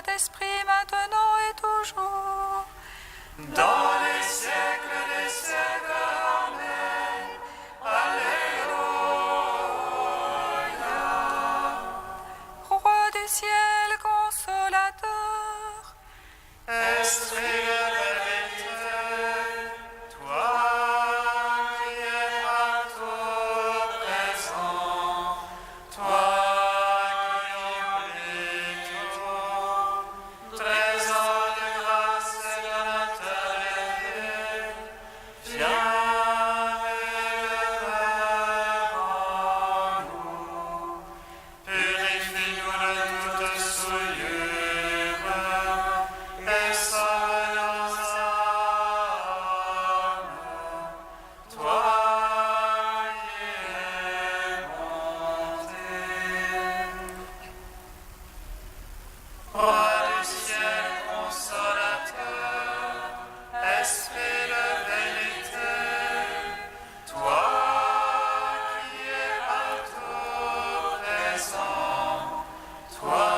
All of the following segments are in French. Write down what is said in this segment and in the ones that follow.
Saint-Esprit, maintenant et toujours. Dans les siècles des siècles. Amen. Alléluia. Roi du ciel, consolateur, Esprit de vérité, toi qui es partout présent, toi qui remplis tout, trésor de grâce et de notoriété, viens demeure en nous, purifie-nous de toute souillure et sauve nos âmes, toi qui es monté. Roi du ciel consolateur, Esprit de vérité, toi qui es partout présent, toi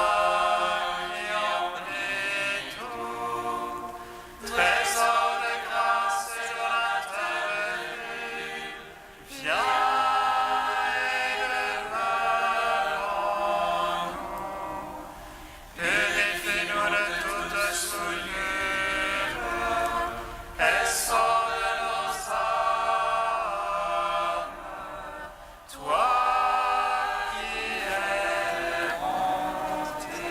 qui remplis tout, trésor de grâce et de l'intérieur, viens et demeure en nous, purifie-nous de toute souillure et sauve nos âmes, toi qui es monté.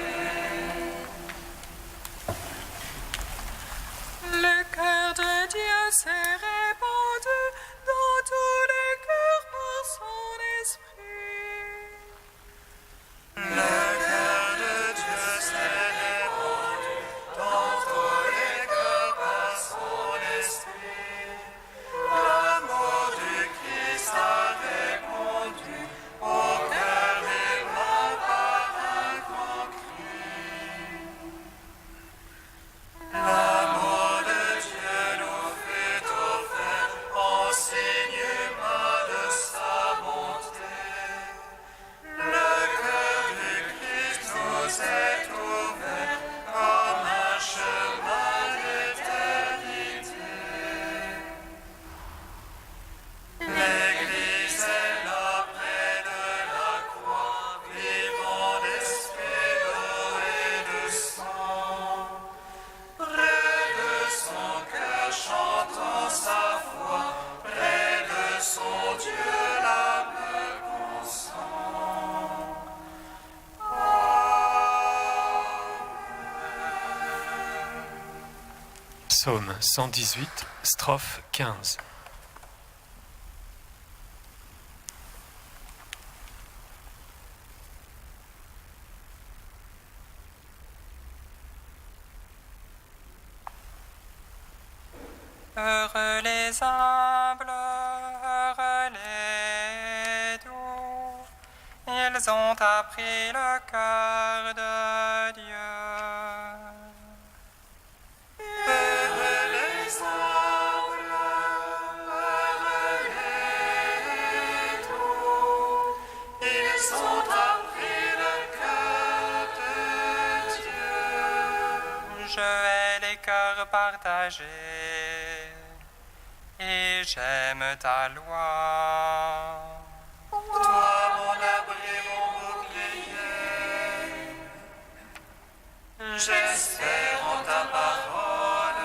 le cœur de Dieu s'est répandu dans tous les cœurs par son esprit. Le cœur de Dieu s'est répandu dans tous les cœurs par son esprit. L'amour du Christ a répondu au cœur des morts par un grand cri. L'amour de Dieu nous fut offert en signement de sa bonté. Le cœur du Christ nous est ouvert comme un chemin d'éternité. L'Église est là près de la croix, vivant d'esprit, d'eau et de sang. Près de son cœur chantant sa foi, près de son Dieu l'âme consent. Psaume 118, strophe 15. Heureux les humbles, heureux les doux, ils ont appris le cœur de Dieu. Heureux les humbles, heureux les doux, ils ont appris le cœur de Dieu. Je hais les cœurs partagés et j'aime ta loi. Toi, mon abri, mon bouclier, j'espère en ta parole.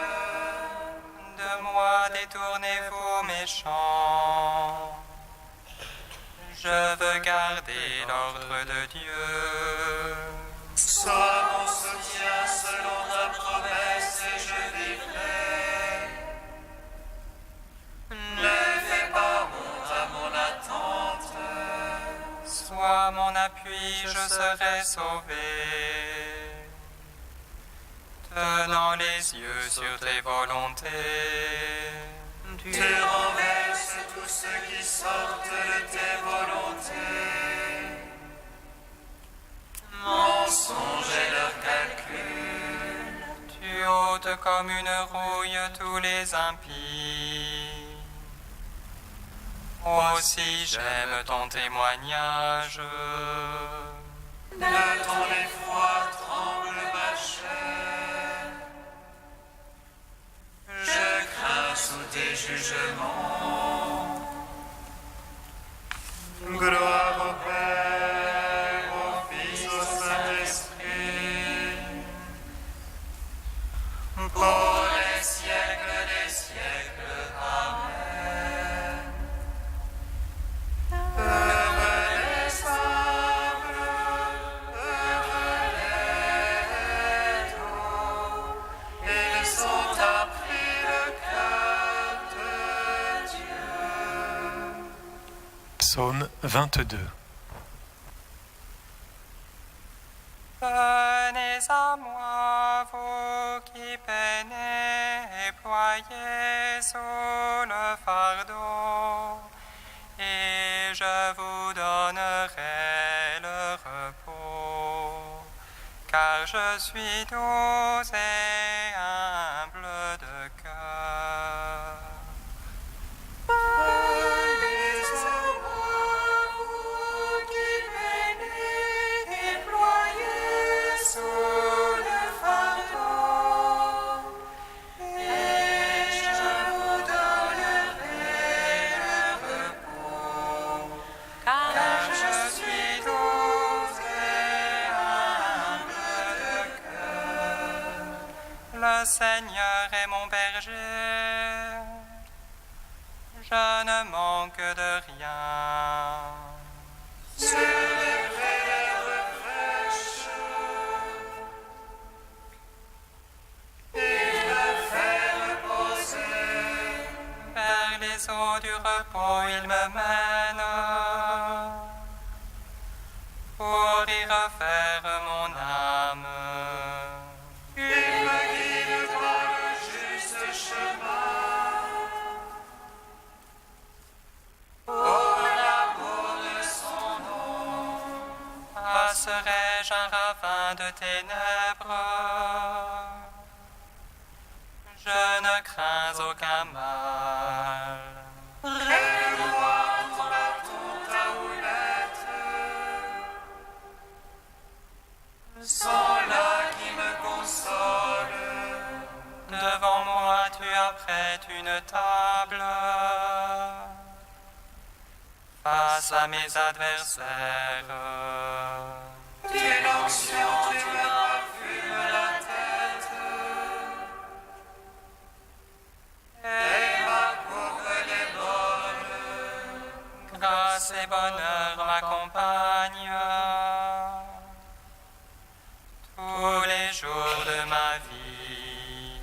De moi détournez-vous méchants. Je veux garder l'ordre de Dieu. Sois mon soutien selon ta promesse et je vivrai. Ne fais pas honte à mon attente. Sois mon appui, je serai sauvé. Tenant les yeux sur tes volontés. Tu renverses tous ceux qui sortent de tes volontés. Mensonge et leur calcul. Tu ôtes comme une rouille tous les impies. Aussi j'aime ton témoignage. De ton effroi tremble ma chair. Psaume 22. Venez à moi, vous qui peinez et ployez sous le fardeau, et je vous donnerai le repos, car je suis doux et humble de cœur. Venez à moi, vous qui peinez et ployez sous le fardeau, et je vous donnerai le repos, car je suis doux et humble de cœur. Le Seigneur est mon berger, je ne manque de rien. Sur les herbes fraîches, il me fait reposer. Vers les eaux du repos, il me mène, pour y refaire mon âme. Il me guide par le juste chemin, pour l'amour de son nom. Passerai-je un ravin de ténèbres, je ne crains aucun mal. Près de moi, ton bâton, ta houlette sont là qui me consolent. Devant moi, tu apprêtes une table face à mes adversaires. D'une onction, tu me parfumes la tête, et ma coupe est bonne. Grâce et bonheur m'accompagnent tous les jours de ma vie.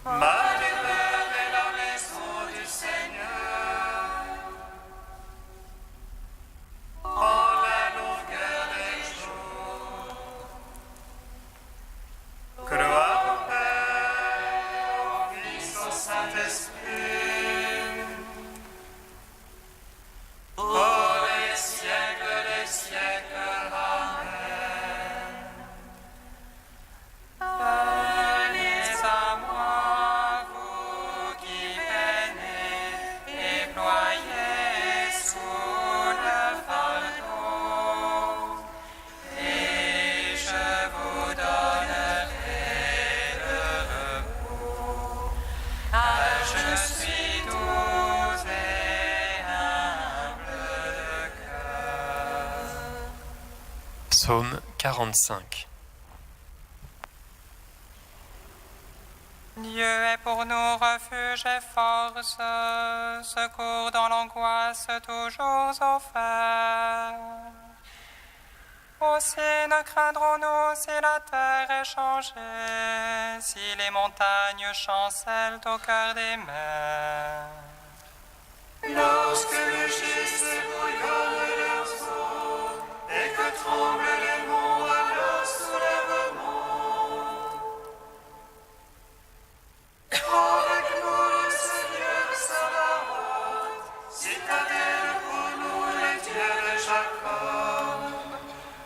Ma demeure est la maison du Seigneur, en la longueur des jours. Gloire au Père, au Fils, au Saint-Esprit, pour les siècles des siècles. Amen. Venez à moi, vous qui peinez et ployez sous le fardeau, et je vous donnerai le repos, car je suis doux et humble de cœur. Psaume 45. Dieu est pour nous refuge et force, secours dans l'angoisse toujours offert. Aussi ne craindrons-nous si la terre est changée, si les montagnes chancellent au cœur des mers. Lorsque le gîte bouillonne leurs eaux, et que tremblent les monts à leur soulèvement. Avec nous le Seigneur Sabaoth, citadelle pour nous les dieux de Jacob.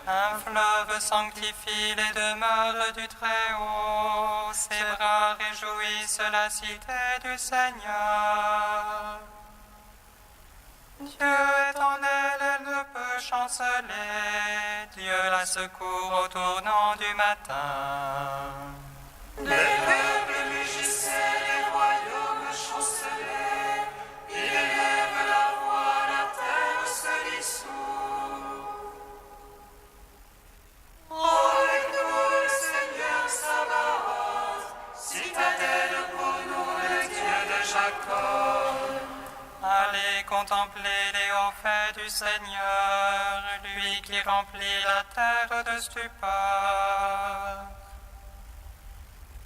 Un fleuve sanctifie les demeures du Très-Haut, ses bras réjouissent la cité du Seigneur. Dieu est en elle, elle ne peut chanceler, Dieu la secourt au tournant du matin. Les peuples mugissaient, les royaumes chancelaient, il élève la voix, la terre se dissout. Avec nous le Seigneur Sabaoth, citadelle pour nous le Dieu de Jacob. Allez contempler les hauts faits du Seigneur, lui qui remplit la terre de stupeur.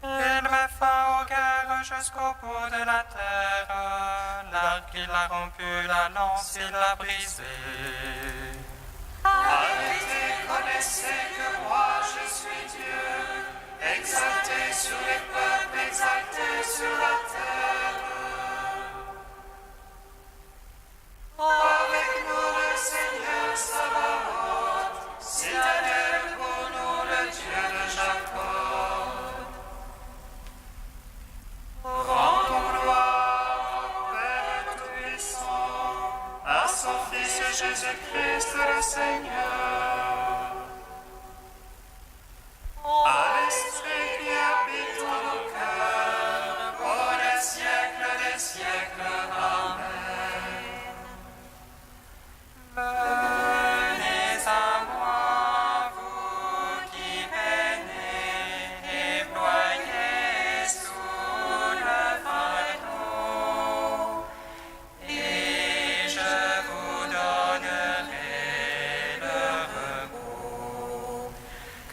Il met fin aux guerres jusqu'au bout de la terre. L'arc il a rompu, la lance il l'a brisée. Arrêtez, connaissez que moi je suis Dieu, exalté sur les peuples, exalté sur la terre. Avec nous le Seigneur Sabaoth, citadelle pour nous le Dieu de Jacob. Rendons gloire au Père Tout-Puissant, à son Fils Jésus-Christ le Seigneur, à l'Esprit qui habite en nos cœurs, pour les siècles des siècles. Amen. Venez à moi, vous qui peinez et ployez sous le fardeau, et je vous donnerai le repos,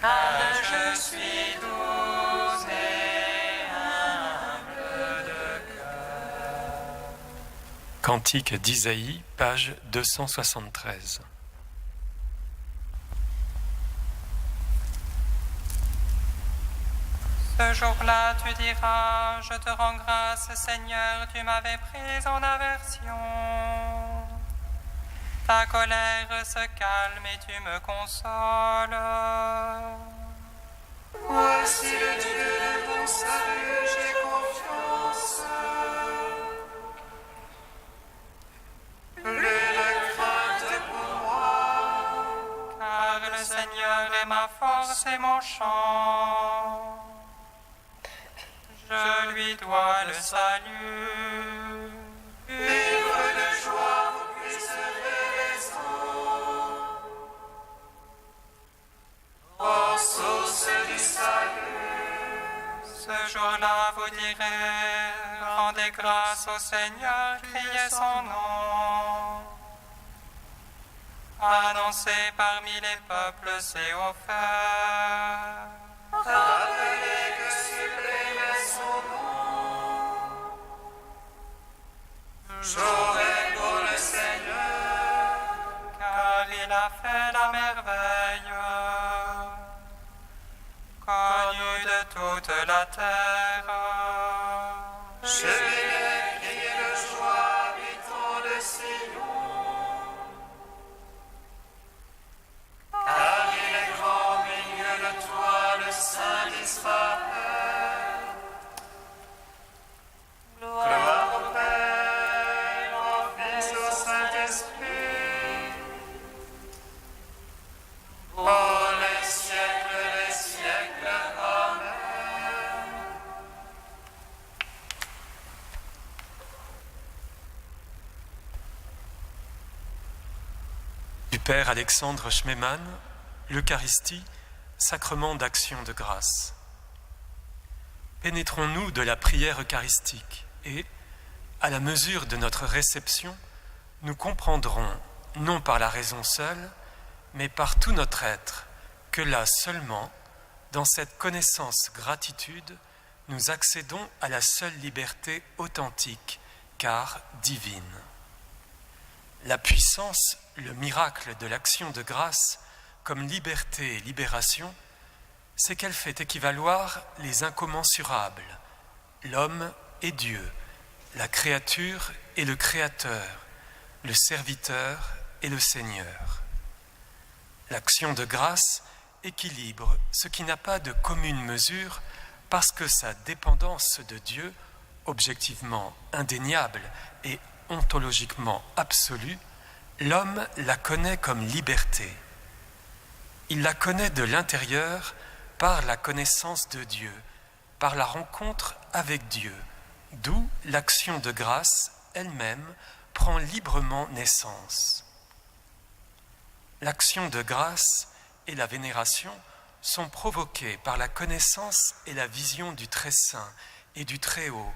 car je suis doux et humble de cœur. Cantique d'Isaïe, page 273. Ce jour-là, tu diras, je te rends grâce, Seigneur, tu m'avais pris en aversion. Ta colère se calme et tu me consoles. Voici le Dieu de mon salut, j'ai confiance. Plus de crainte pour moi, Car le Seigneur est ma force et mon chant. Je lui dois le salut. ivre de joie, vous puiserez les eaux. Ô source du salut, Ce jour-là, vous direz, rendez grâce au Seigneur, criez son nom. Annoncez parmi les peuples ses hauts faits. rappelez que sublime est son nom. J'aurai pour le Seigneur, Car il a fait la merveille, connue de toute la terre. je vais crier de joie, habitants de Sion. Car il est grand au milieu de toi, le Saint d'Israël. Gloire au Père, au Fils, au Saint-Esprit, pour les siècles des siècles. Amen. Du Père Alexandre Schmemann, l'Eucharistie, sacrement d'action de grâce. Pénétrons-nous de la prière eucharistique et, à la mesure de notre réception, nous comprendrons, non par la raison seule, mais par tout notre être, que là seulement, dans cette connaissance gratitude, nous accédons à la seule liberté authentique, car divine. La puissance, le miracle de l'action de grâce, comme liberté et libération, c'est qu'elle fait équivaloir les incommensurables, l'homme et Dieu, la créature et le Créateur, le serviteur et le Seigneur. L'action de grâce équilibre ce qui n'a pas de commune mesure parce que sa dépendance de Dieu, objectivement indéniable et ontologiquement absolue, l'homme la connaît comme liberté. Il la connaît de l'intérieur par la connaissance de Dieu, par la rencontre avec Dieu, d'où l'action de grâce elle-même prend librement naissance. L'action de grâce et la vénération sont provoquées par la connaissance et la vision du Très Saint et du Très Haut.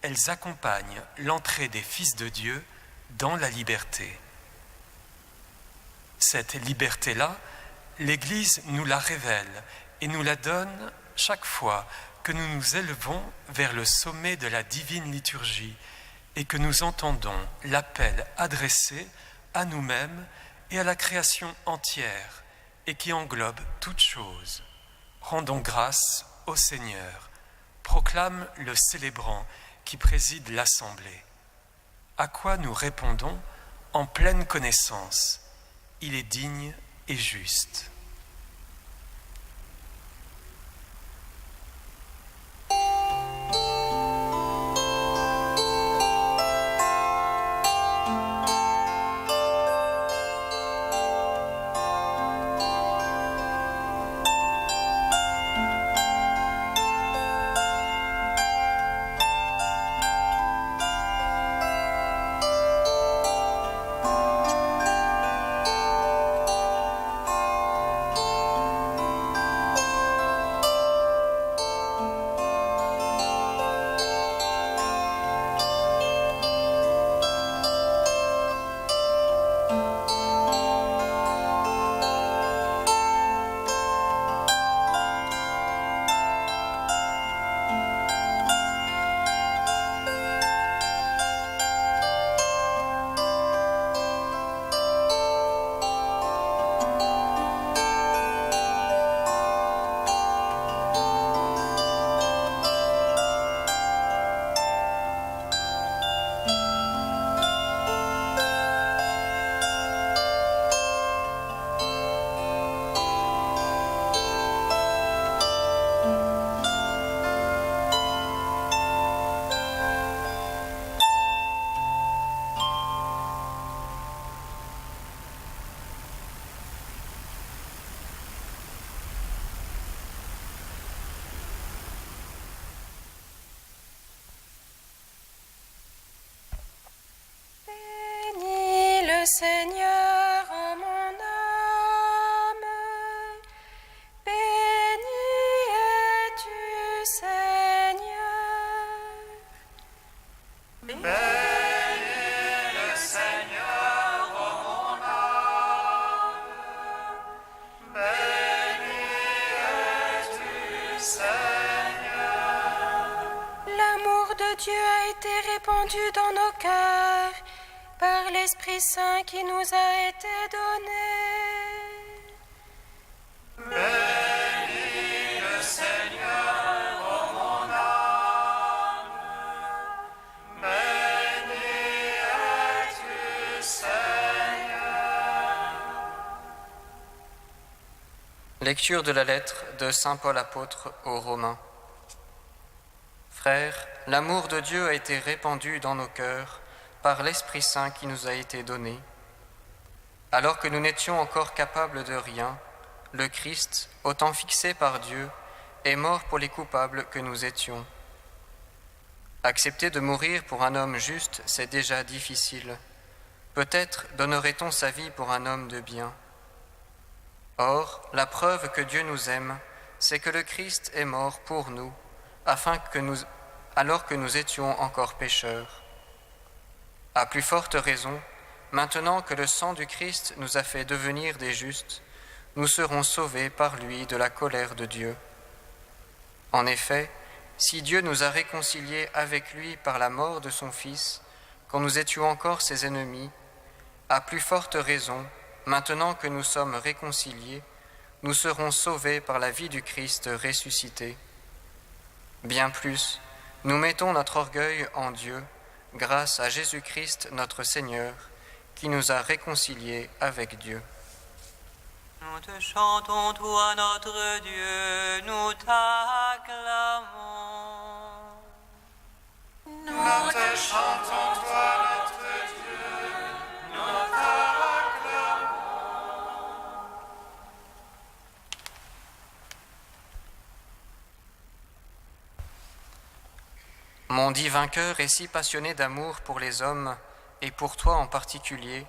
Elles accompagnent l'entrée des fils de Dieu dans la liberté. Cette liberté-là, l'Église nous la révèle et nous la donne chaque fois que nous nous élevons vers le sommet de la divine liturgie et que nous entendons l'appel adressé à nous-mêmes et à la création entière et qui englobe toutes choses. Rendons grâce au Seigneur, proclame le célébrant qui préside l'assemblée. À quoi nous répondons en pleine connaissance. Il est digne et juste. Seigneur en mon âme, béni es-tu, Seigneur. Bénis le Seigneur en mon âme, béni es-tu, Seigneur. L'amour de Dieu a été répandu dans nos cœurs par l'Esprit Saint qui nous a été donné. Bénis le Seigneur en mon âme, béni es-tu, Seigneur. Lecture de la lettre de Saint Paul apôtre aux Romains. Frères, l'amour de Dieu a été répandu dans nos cœurs par l'Esprit Saint qui nous a été donné. Alors que nous n'étions encore capables de rien, le Christ, au temps fixé par Dieu, est mort pour les coupables que nous étions. Accepter de mourir pour un homme juste, c'est déjà difficile. Peut-être donnerait-on sa vie pour un homme de bien. Or, la preuve que Dieu nous aime, c'est que le Christ est mort pour nous, alors que nous étions encore pécheurs. À plus forte raison, maintenant que le sang du Christ nous a fait devenir des justes, nous serons sauvés par lui de la colère de Dieu. En effet, si Dieu nous a réconciliés avec lui par la mort de son Fils, quand nous étions encore ses ennemis, à plus forte raison, maintenant que nous sommes réconciliés, nous serons sauvés par la vie du Christ ressuscité. Bien plus, nous mettons notre orgueil en Dieu, grâce à Jésus-Christ notre Seigneur, qui nous a réconciliés avec Dieu. Nous te chantons, toi notre Dieu, nous t'acclamons. Nous te chantons, toi notre Dieu, nous t'acclamons. Mon divin cœur est si passionné d'amour pour les hommes, et pour toi en particulier,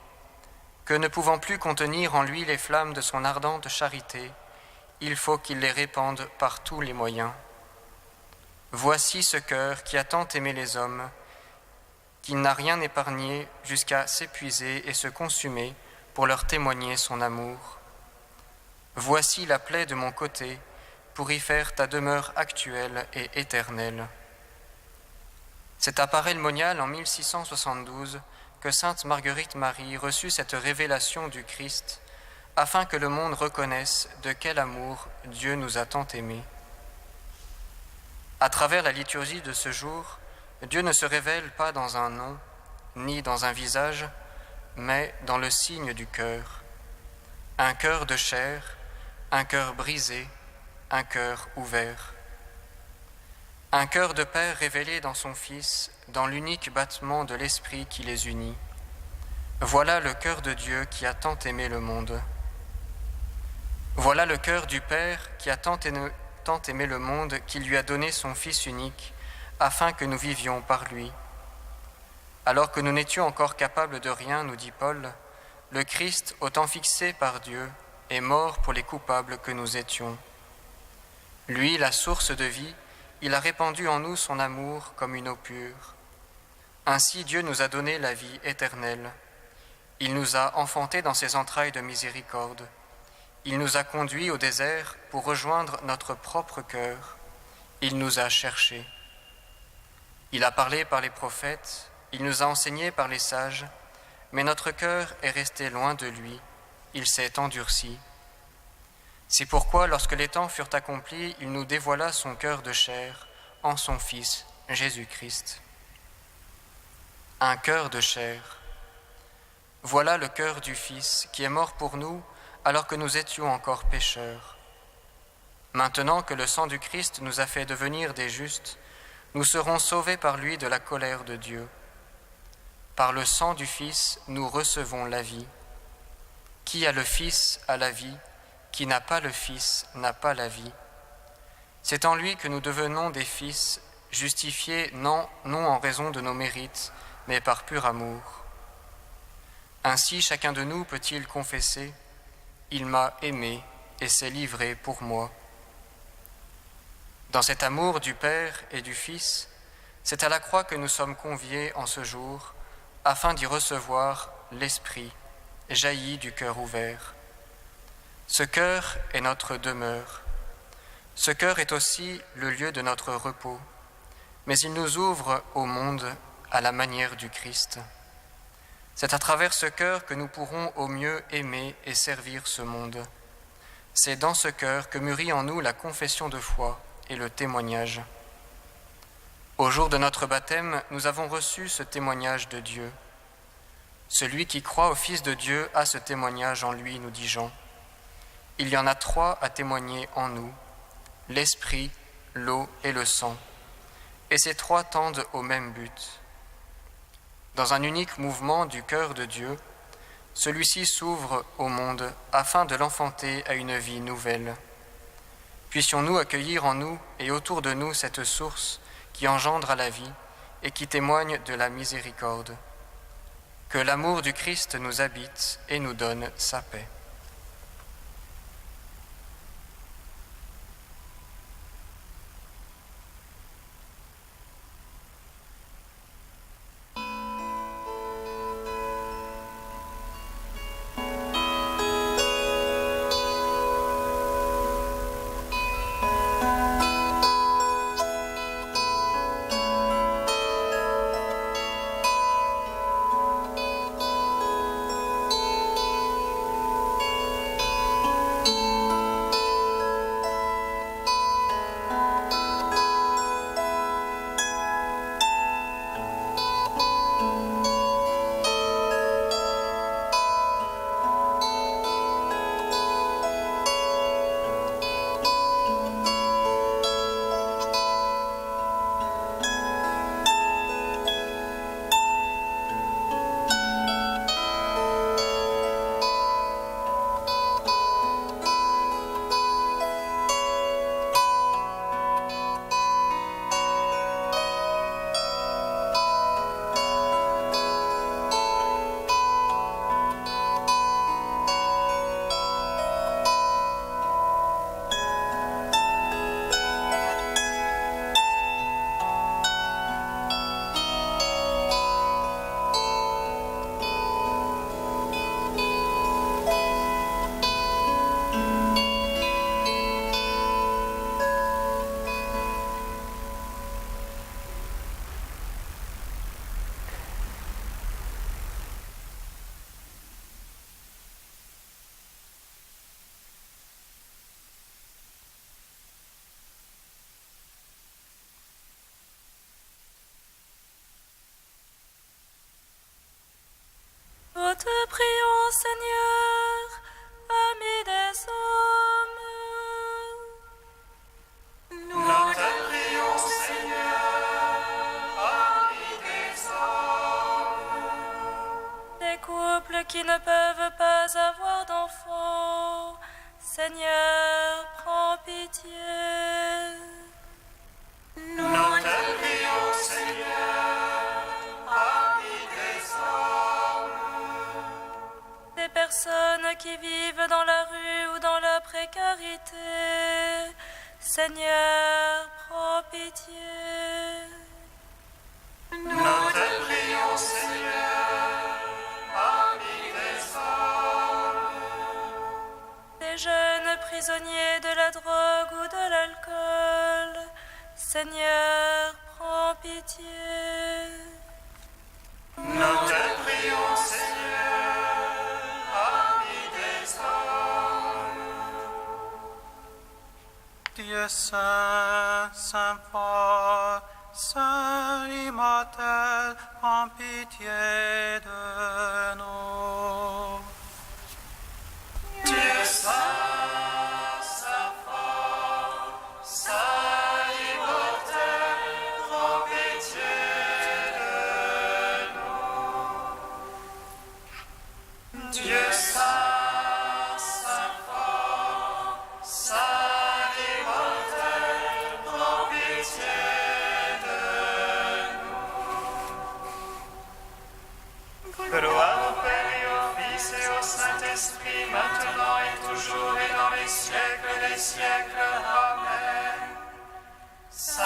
que ne pouvant plus contenir en lui les flammes de son ardente charité, il faut qu'il les répande par tous les moyens. Voici ce cœur qui a tant aimé les hommes, qui n'a rien épargné jusqu'à s'épuiser et se consumer pour leur témoigner son amour. Voici la plaie de mon côté, pour y faire ta demeure actuelle et éternelle. C'est à Paray le Monial en 1672 que sainte Marguerite Marie reçut cette révélation du Christ, afin que le monde reconnaisse de quel amour Dieu nous a tant aimés. À travers la liturgie de ce jour, Dieu ne se révèle pas dans un nom, ni dans un visage, mais dans le signe du cœur. Un cœur de chair, un cœur brisé, un cœur ouvert. Un cœur de Père révélé dans son Fils, dans l'unique battement de l'Esprit qui les unit. Voilà le cœur de Dieu qui a tant aimé le monde. Voilà le cœur du Père qui a tant aimé le monde qu'il lui a donné son Fils unique, afin que nous vivions par lui. Alors que nous n'étions encore capables de rien, nous dit Paul, le Christ, au temps fixé par Dieu, est mort pour les coupables que nous étions. Lui, la source de vie, il a répandu en nous son amour comme une eau pure. Ainsi Dieu nous a donné la vie éternelle. Il nous a enfantés dans ses entrailles de miséricorde. Il nous a conduits au désert pour rejoindre notre propre cœur. Il nous a cherchés. Il a parlé par les prophètes, il nous a enseignés par les sages, mais notre cœur est resté loin de lui, il s'est endurci. C'est pourquoi, lorsque les temps furent accomplis, il nous dévoila son cœur de chair en son Fils, Jésus-Christ. Un cœur de chair. Voilà le cœur du Fils qui est mort pour nous alors que nous étions encore pécheurs. Maintenant que le sang du Christ nous a fait devenir des justes, nous serons sauvés par lui de la colère de Dieu. Par le sang du Fils, nous recevons la vie. Qui a le Fils a la vie, qui n'a pas le Fils n'a pas la vie. C'est en lui que nous devenons des fils, justifiés non en raison de nos mérites, mais par pur amour. Ainsi chacun de nous peut-il confesser « Il m'a aimé et s'est livré pour moi ». Dans cet amour du Père et du Fils, c'est à la croix que nous sommes conviés en ce jour, afin d'y recevoir l'Esprit, jailli du cœur ouvert. Ce cœur est notre demeure. Ce cœur est aussi le lieu de notre repos, mais il nous ouvre au monde à la manière du Christ. C'est à travers ce cœur que nous pourrons au mieux aimer et servir ce monde. C'est dans ce cœur que mûrit en nous la confession de foi et le témoignage. Au jour de notre baptême, nous avons reçu ce témoignage de Dieu. Celui qui croit au Fils de Dieu a ce témoignage en lui, nous dit Jean. Il y en a 3 à témoigner en nous, l'Esprit, l'eau et le sang. Et ces 3 tendent au même but. Dans un unique mouvement du cœur de Dieu, celui-ci s'ouvre au monde afin de l'enfanter à une vie nouvelle. Puissions-nous accueillir en nous et autour de nous cette source qui engendre à la vie et qui témoigne de la miséricorde. Que l'amour du Christ nous habite et nous donne sa paix. Seigneur, prends pitié. Nous te prions, Seigneur, ami des hommes. Des jeunes prisonniers de la drogue ou de l'alcool, Seigneur, prends pitié. Nous te prions, Seigneur, ami des hommes. Dieu saint, saint fort, saint immortel, prends pitié de nous. Dieu saint, saint fort, saint immortel, prends pitié de nous. Dieu saint, saint fort, saint immortel, prends pitié de nous. Gloire au Père et au Fils et au Saint-Esprit, maintenant et toujours et dans les siècles des siècles. Amen. Saint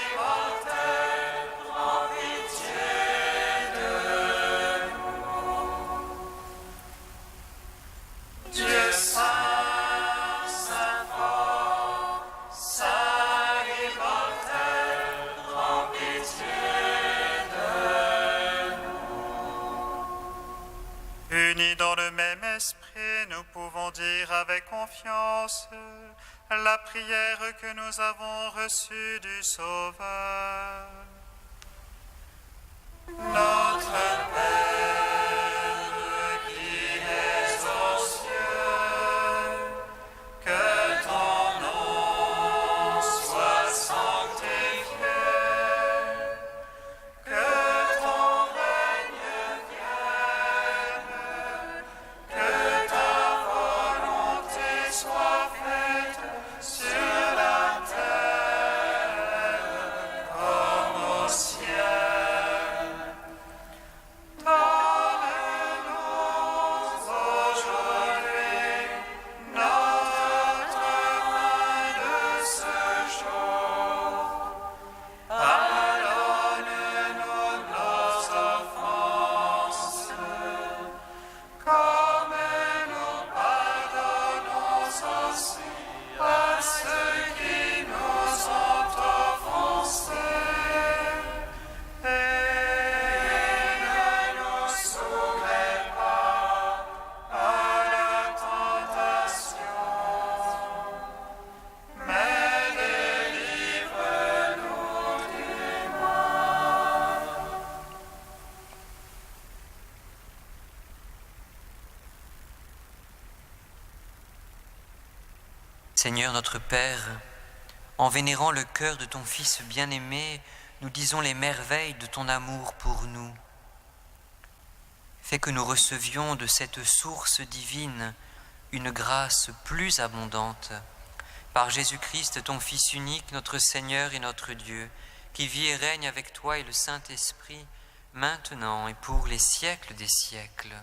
immortel, prends pitié de nous. Dieu saint, saint fort, saint immortel, prends pitié de nous. Unis dans le même esprit, nous pouvons dire avec confiance la prière que nous avons reçue du Sauveur. Notre Père qui es aux cieux, que ton nom soit sanctifié, que ton règne vienne, que ta volonté soit faite sur la terre comme au ciel. Donne-nous aujourd'hui notre pain de ce jour. Pardonne-nous nos offenses, comme nous pardonnons aussi à ceux qui nous ont offensés. Et ne nous soumets pas à la tentation, mais délivre-nous du mal. Seigneur notre Père, en vénérant le cœur de ton Fils bien-aimé, nous disons les merveilles de ton amour pour nous. Fais que nous recevions de cette source divine une grâce plus abondante. Par Jésus-Christ, ton Fils unique, notre Seigneur et notre Dieu, qui vit et règne avec toi et le Saint-Esprit, maintenant et pour les siècles des siècles.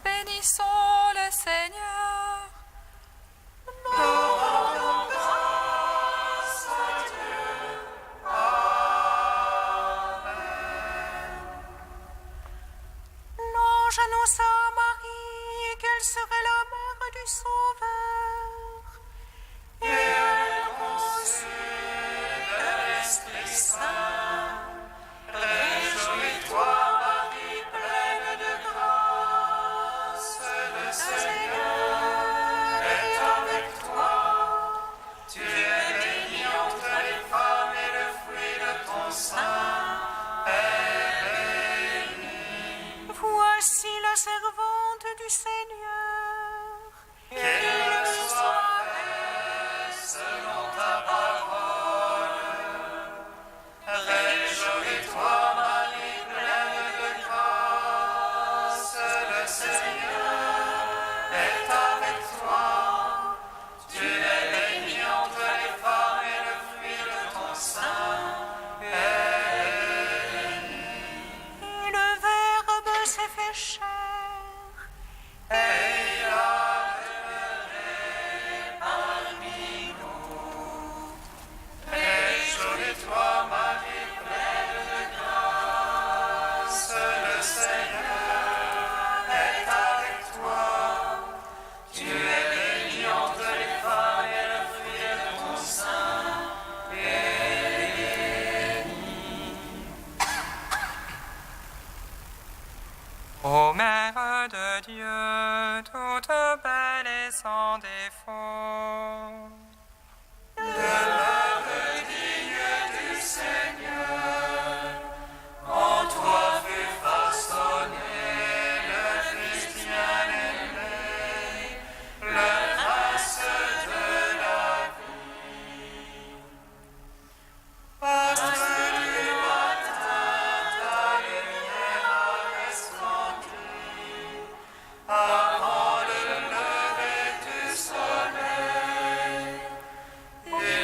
Bénissons le Seigneur. L'ange annonça à Marie qu'elle serait la mère du Sauveur. Et elle conçut de l'Esprit Saint. Réjouis-toi, Marie, pleine de grâce, le Seigneur est avec toi. Tu es bénie entre les femmes et le fruit de ton sein est béni. Voici la servante du Seigneur. Qu'il me soit fait selon ta parole. Réjouis-toi, Marie, pleine de grâce, le Seigneur est avec toi. Tu es bénie entre les femmes et le fruit de ton sein est béni. Et le Verbe s'est fait chair. Et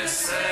Seigneur.